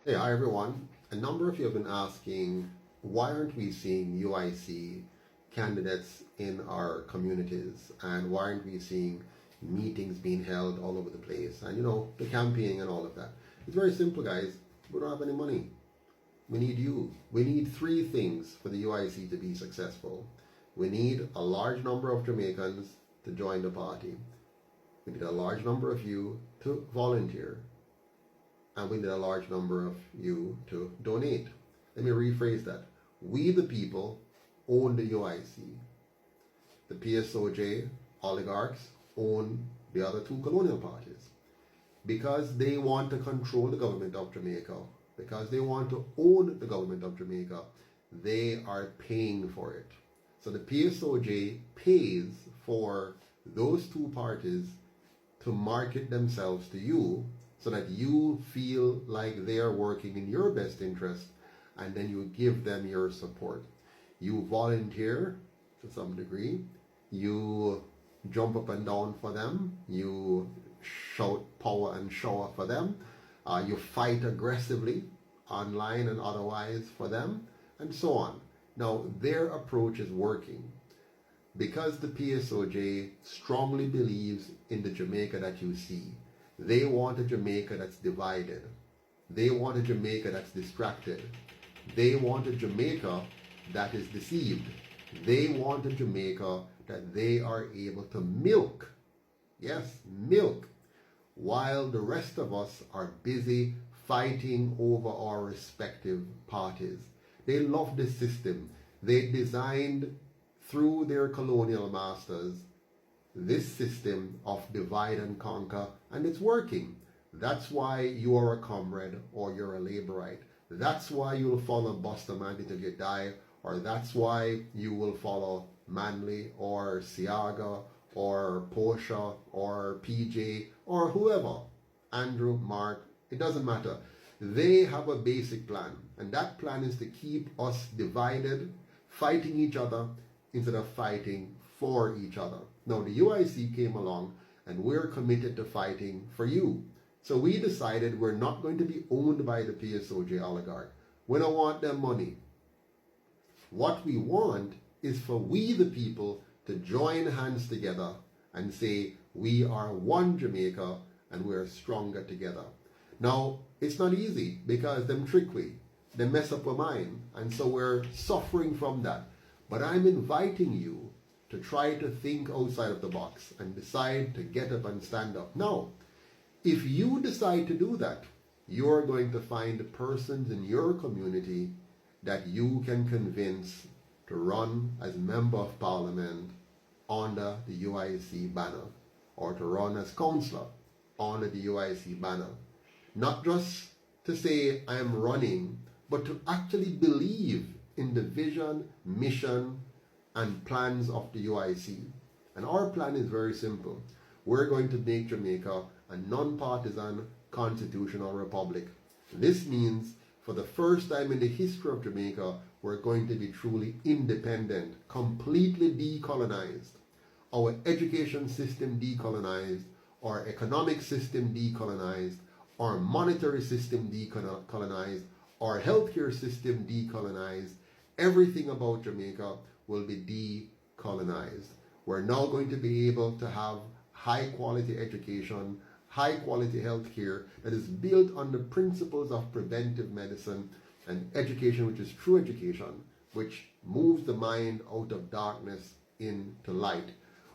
Hey, hi everyone. A number of you have been asking, why aren't we seeing UIC candidates in our communities? And why aren't we seeing meetings being held all over the place? And the campaigning and all of that. It's very simple, guys. We don't have any money. We need you. We need three things for the UIC to be successful. We need a large number of Jamaicans to join the party. We need a large number of you to volunteer, and we need a large number of you to donate. Let me rephrase that. We, the people, own the UIC. The PSOJ oligarchs own the other two colonial parties because they want to control the government of Jamaica, because they want to own the government of Jamaica. They are paying for it. So the PSOJ pays for those two parties to market themselves to you so that you feel like they are working in your best interest, and then you give them your support. You volunteer to some degree, you jump up and down for them, you shout power and shower for them, you fight aggressively online and otherwise for them, and so on. Now, their approach is working because the PSOJ strongly believes in the Jamaica that you see. They want a Jamaica that's divided. They want a Jamaica that's distracted. They want a Jamaica that is deceived. They want a Jamaica that they are able to milk. Yes, milk. While the rest of us are busy fighting over our respective parties. They love this system. They designed through their colonial masters this system of divide and conquer, and it's working. That's why you are a comrade or you're a laborite. That's why you'll follow Bustamante till you die, or that's why you will follow Manley or Siaga or Portia or PJ or whoever, Andrew, Mark, it doesn't matter. They have a basic plan, and that plan is to keep us divided, fighting each other instead of fighting for each other. Now, the UIC came along, and we're committed to fighting for you. So we decided we're not going to be owned by the PSOJ oligarch. We don't want their money. What we want is for we, the people, to join hands together and say, we are one Jamaica and we're stronger together. Now, it's not easy because them trick we. They mess up our mind, and so we're suffering from that. But I'm inviting you to try to think outside of the box and decide to get up and stand up. Now, if you decide to do that, you're going to find persons in your community that you can convince to run as member of parliament under the UIC banner, or to run as councillor under the UIC banner. Not just to say I am running, but to actually believe in the vision, mission, and plans of the UIC. And our plan is very simple. We're going to make Jamaica a non-partisan constitutional republic. This means for the first time in the history of Jamaica, we're going to be truly independent, completely decolonized. Our education system decolonized, our economic system decolonized, our monetary system decolonized, our healthcare system decolonized. Everything about Jamaica will be decolonized. We're now going to be able to have high quality education, high quality healthcare that is built on the principles of preventive medicine and education, which is true education, which moves the mind out of darkness into light.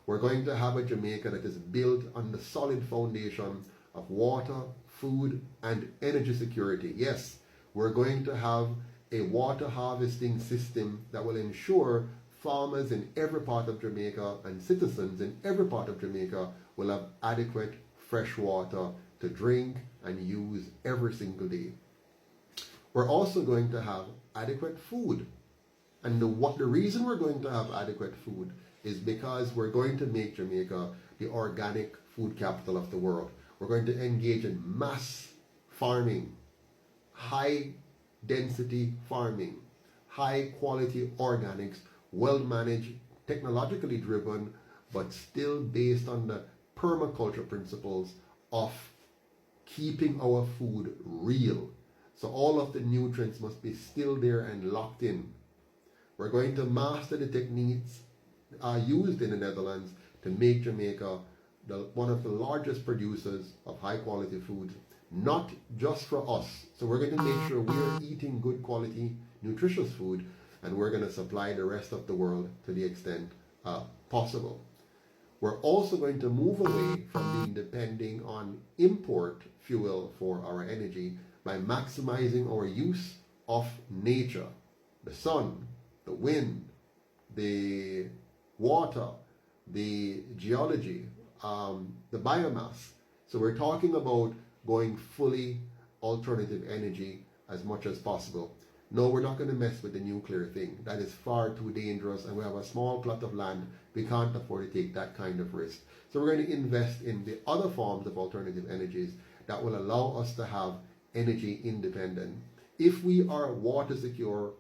We're going to have a Jamaica that is built on the solid foundation of water, food, and energy security. Yes, we're going to have a water harvesting system that will ensure farmers in every part of Jamaica and citizens in every part of Jamaica will have adequate fresh water to drink and use every single day. We're also going to have adequate food. And the reason we're going to have adequate food is because we're going to make Jamaica the organic food capital of the world. We're going to engage in mass farming, high density farming, high quality organics, well managed, technologically driven, but still based on the permaculture principles of keeping our food real. So all of the nutrients must be still there and locked in. We're going to master the techniques used in the Netherlands to make Jamaica one of the largest producers of high quality foods, not just for us. So we're going to make sure we're eating good quality, nutritious food, and we're going to supply the rest of the world to the extent possible. We're also going to move away from being depending on import fuel for our energy by maximizing our use of nature, the sun, the wind, the water, the geology, the biomass. So we're talking about going fully alternative energy as much as possible. No, we're not going to mess with the nuclear thing. That is far too dangerous, and we have a small plot of land. We can't afford to take that kind of risk. So we're going to invest in the other forms of alternative energies that will allow us to have energy independent. If we are water secure,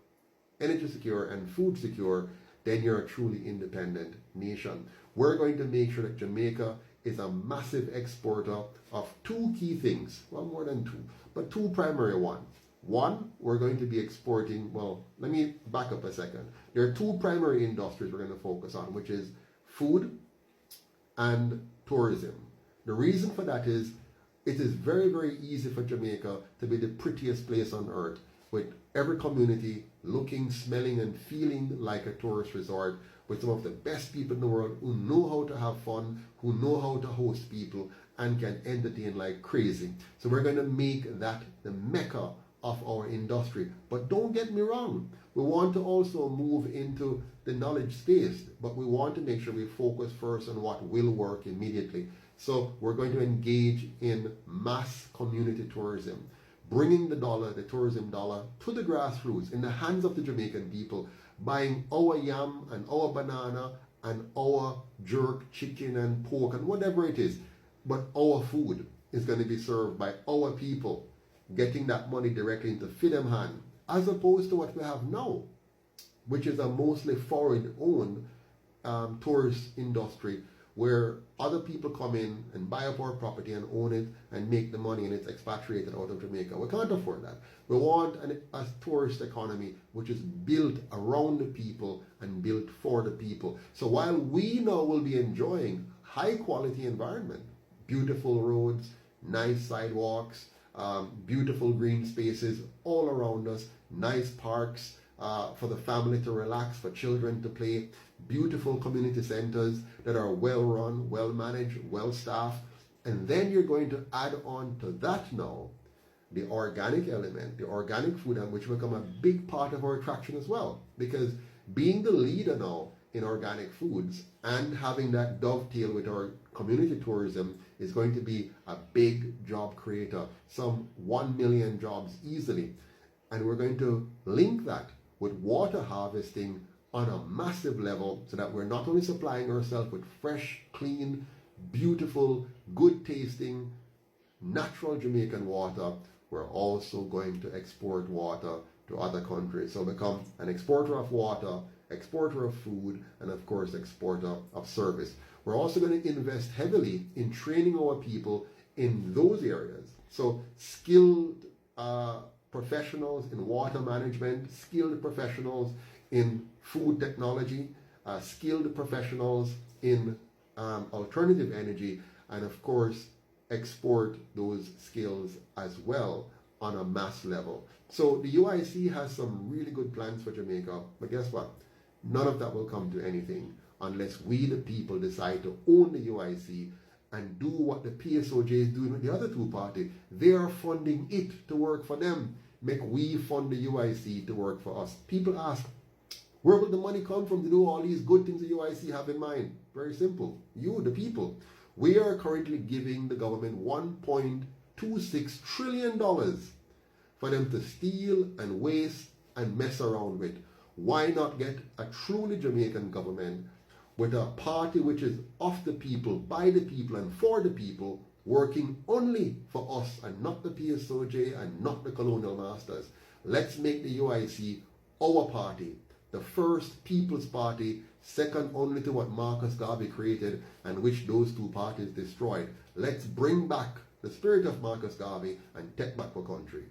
energy secure, and food secure, then you're a truly independent nation. We're going to make sure that Jamaica is a massive exporter of two key things. Well, more than two, but two primary ones. One, we're going to be exporting, well, let me back up a second. There are two primary industries we're going to focus on, which is food and tourism. The reason for that is it is very, very easy for Jamaica to be the prettiest place on earth, with every community looking, smelling, and feeling like a tourist resort, with some of the best people in the world who know how to have fun, who know how to host people, and can entertain like crazy. So we're going to make that the mecca of our industry. But don't get me wrong, we want to also move into the knowledge space, but we want to make sure we focus first on what will work immediately. So we're going to engage in mass community tourism, bringing the dollar, the tourism dollar, to the grassroots, in the hands of the Jamaican people, buying our yam and our banana and our jerk, chicken and pork and whatever it is. But our food is going to be served by our people, getting that money directly into FIDEM hand, as opposed to what we have now, which is a mostly foreign-owned tourist industry, where other people come in and buy up our property and own it and make the money, and it's expatriated out of Jamaica. We can't afford that. We want a tourist economy which is built around the people and built for the people. So while we now will be enjoying high-quality environment, beautiful roads, nice sidewalks, beautiful green spaces all around us, nice parks for the family to relax, for children to play, beautiful community centers that are well run, well managed, well staffed. And then you're going to add on to that now the organic element, the organic food, which will become a big part of our attraction as well. Because being the leader now in organic foods and having that dovetail with our community tourism is going to be a big job creator, some 1 million jobs easily. And we're going to link that with water harvesting on a massive level, so that we're not only supplying ourselves with fresh, clean, beautiful, good tasting, natural Jamaican water, we're also going to export water to other countries. So become an exporter of water, exporter of food, and of course exporter of service. We're also going to invest heavily in training our people in those areas. So skilled professionals in water management, skilled professionals in food technology, skilled professionals in alternative energy, and of course export those skills as well on a mass level. So the UIC has some really good plans for Jamaica, but guess what? None of that will come to anything unless we, the people, decide to own the UIC and do what the PSOJ is doing with the other two parties. They are funding it to work for them. Make we fund the UIC to work for us. People ask, where will the money come from to do all these good things the UIC have in mind? Very simple. You, the people. We are currently giving the government $1.26 trillion for them to steal and waste and mess around with. Why not get a truly Jamaican government with a party which is of the people, by the people, and for the people, working only for us and not the PSOJ and not the colonial masters? Let's make the UIC our party, the first people's party, second only to what Marcus Garvey created and which those two parties destroyed. Let's bring back the spirit of Marcus Garvey and take back our country.